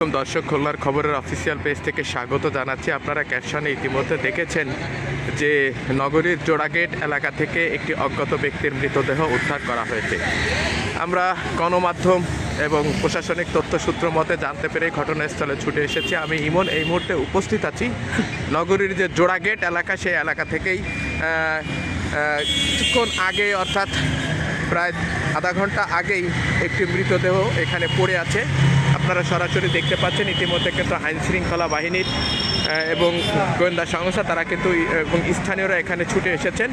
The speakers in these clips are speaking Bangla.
দর্শক, খুলনার খবরের অফিসিয়াল পেজ থেকে স্বাগত জানাচ্ছি। আপনারা ক্যাপশনে ইতিমধ্যে দেখেছেন যে নগরীর জোড়াগেট এলাকা থেকে একটি অজ্ঞাত ব্যক্তির মৃতদেহ উদ্ধার করা হয়েছে। আমরা গণমাধ্যম এবং প্রশাসনিক তথ্যসূত্র মতে জানতে পেরে ঘটনাস্থলে ছুটে এসেছি। আমি ইমন এই মুহূর্তে উপস্থিত আছি নগরীর যে জোড়াগেট এলাকা, সেই এলাকা থেকেই কিছুক্ষণ আগে অর্থাৎ প্রায় আধা ঘন্টা আগেই একটি মৃতদেহ এখানে পড়ে আছে। আপনারা সরাসরি দেখতে পাচ্ছেন। ইতিমধ্যে কিন্তু আইনশৃঙ্খলা বাহিনীর এবং গোয়েন্দা সংস্থা তারা কিন্তু এবং স্থানীয়রা এখানে ছুটে এসেছেন।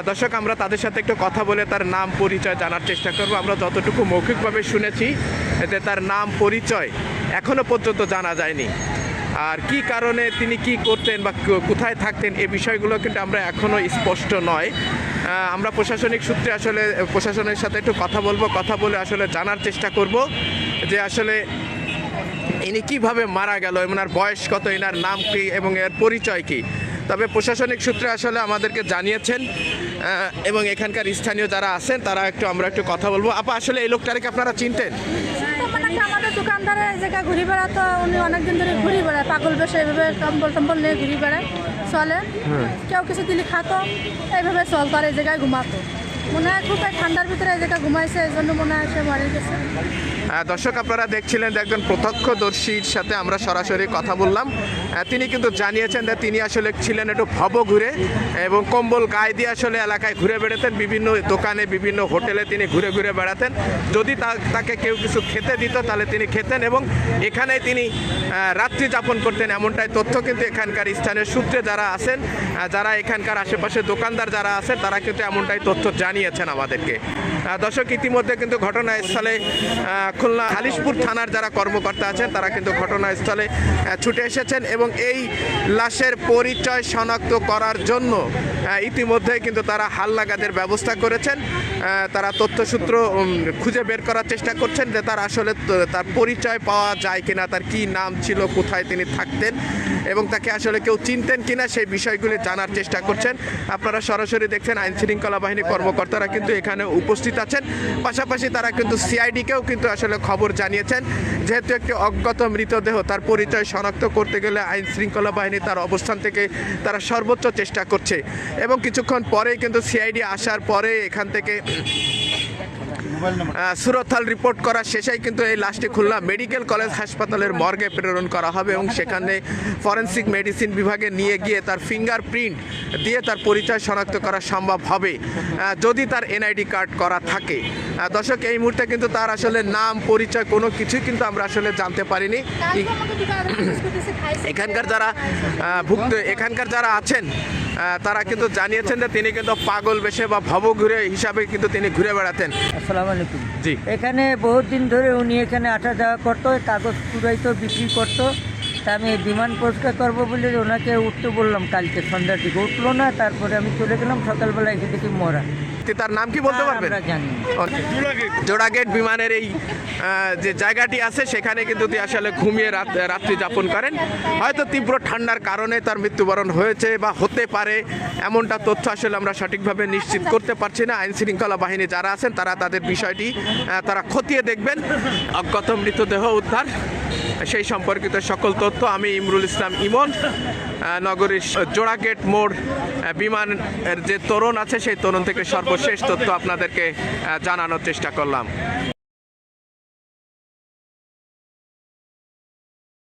দর্শক, আমরা তাদের সাথে একটু কথা বলে তার নাম পরিচয় জানার চেষ্টা করব। আমরা যতটুকু মৌখিকভাবে শুনেছি যে তার নাম পরিচয় এখনও পর্যন্ত জানা যায়নি। আর কি কারণে তিনি কি করতেন বা কোথায় থাকতেন এই বিষয়গুলো কিন্তু আমরা এখনও স্পষ্ট নয়। আমরা প্রশাসনিক সূত্রে আসলে প্রশাসনের সাথে একটু কথা বলবো, কথা বলে আসলে জানার চেষ্টা করব যে আসলে ইনি কিভাবে মারা গেল, এনার বয়স কত, এনার নাম কি এবং এর পরিচয় কি। তবে প্রশাসনিক সূত্রে আসলে আমাদেরকে জানিয়েছেন এবং এখানকার স্থানীয় যারা আছেন তারা আমরা একটু কথা বলবো। আপা, আসলে এই লোকটাকে আপনারা চিনতেন? আমাদের দোকানদারের এই জায়গায় ঘুরে বেড়াতো, উনি অনেকদিন ধরে ঘুরে বেড়ায়, পাগল বেশে এইভাবে কম্বল টম্বল নিয়ে ঘুরে বেড়ায়, চলে। কেউ কিছু দিলে খাতো, এইভাবে চলতো আর এই জায়গায় ঘুমাতো। মনে হয় খুব ঠান্ডার ভিতরে এই জায়গায় ঘুমাইছে, এই জন্য মনে হয় সে মারা গেছে। দর্শক, আপনারা দেখছিলেন একজন প্রত্যক্ষদর্শীর সাথে আমরা সরাসরি কথা বললাম। তিনি কিন্তু জানিয়েছেন যে তিনি আসলে ছিলেন একটু ভব ঘুরে এবং কম্বল গায়ে দিয়ে আসলে এলাকায় ঘুরে বেড়াতেন, বিভিন্ন দোকানে বিভিন্ন হোটেলে তিনি ঘুরে ঘুরে বেড়াতেন। যদি তাকে কেউ কিছু খেতে দিত তাহলে তিনি খেতেন এবং এখানে তিনি রাত্রি যাপন করতেন, এমনটাই তথ্য কিন্তু এখানকার স্থানীয় সূত্রে যারা আছেন, যারা এখানকার আশেপাশে দোকানদার যারা আছেন তারা কিন্তু এমনটাই তথ্য জানিয়েছেন আমাদেরকে। দর্শক, ইতিমধ্যে কিন্তু ঘটনাস্থলে খুলনা হালিশপুর থানার যারা কর্মকর্তা আছেন তারা কিন্তু ঘটনাস্থলে ছুটে এসেছেন এবং এই লাশের পরিচয় শনাক্ত করার জন্য ইতিমধ্যে কিন্তু তারা হালনাগাদের ব্যবস্থা করেছেন। তারা তথ্যসূত্র খুঁজে বের করার চেষ্টা করছেন যে তার আসলে তার পরিচয় পাওয়া যায় কিনা, তার কি নাম ছিল, কোথায় তিনি থাকতেন এবং তাকে আসলে কেউ চিনতেন কিনা সেই বিষয়গুলি জানার চেষ্টা করছেন। আপনারা সরাসরি দেখছেন আইনশৃঙ্খলা বাহিনীর কর্মকর্তারা কিন্তু এখানে উপস্থিত আছেন। পাশাপাশি তারা কিন্তু সিআইডিকেও কিন্তু আসলে খবর জানিয়েছেন, যেহেতু একটি অজ্ঞাত মৃতদেহ, তার পরিচয় শনাক্ত করতে গেলে আইনশৃঙ্খলা বাহিনী তার অবস্থান থেকে তারা সর্বোচ্চ চেষ্টা করছে এবং কিছুক্ষণ পরেই কিন্তু সিআইডি আসার পরে এখান থেকে সুরতহাল রিপোর্ট করা শেষেই কিন্তু এই লাশটি খুলনা মেডিকেল কলেজ হাসপাতালের মর্গে প্রেরণ করা হবে এবং সেখানে ফরেনসিক মেডিসিন বিভাগে নিয়ে গিয়ে তার ফিঙ্গারপ্রিন্ট দিয়ে তার পরিচয় শনাক্ত করা সম্ভব হবে যদি তার এনআইডি কার্ড করা থাকে। দর্শক, এই মুহূর্তে কিন্তু তার আসলে নাম পরিচয় কোনো কিছুই কিন্তু আমরা আসলে জানতে পারিনি। এখানকার যারা আছেন তারা কিন্তু জানিয়েছেন যে তিনি কিন্তু পাগল বেশে বা ভব ঘুরে হিসাবে কিন্তু তিনি ঘুরে বেড়াতেন। আসসালামু আলাইকুম। জি, এখানে বহুত দিন ধরে উনি এখানে আসা যাওয়া করতো, কাগজ কুড়াইতো, বিক্রি করতো। তা আমি বিমান পরিষ্কার করবো বলে ওনাকে উঠতে বললাম, কালকে সন্ধ্যার দিকে উঠলো না। তারপরে আমি চলে গেলাম, সকালবেলা এসে দেখি মরা। তার নাম কি বলতে পারবেন? জানি জোড়াগেট বিমানের এই যে জায়গাটি আছে সেখানে কিন্তু তিনি আসলে ঘুমিয়ে রাত্রি যাপন করেন। হয়তো তীব্র ঠান্ডার কারণে তার মৃত্যুবরণ হয়েছে বা হতে পারে, এমনটা তথ্য আসলে আমরা সঠিকভাবে নিশ্চিত করতে পারছি না। আইনশৃঙ্খলা বাহিনী যারা আছেন তারা তাদের বিষয়টি তারা খতিয়ে দেখবেন। অজ্ঞাত মৃতদেহ উদ্ধার সেই সম্পর্কিত সকল তথ্য আমি ইমরুল ইসলাম ইমন নগরীর জোড়াগেট মোড় বিমানের যে তরুণ আছে সেই তরুণ থেকে সর্বশেষ তথ্য আপনাদেরকে জানানোর চেষ্টা করলাম।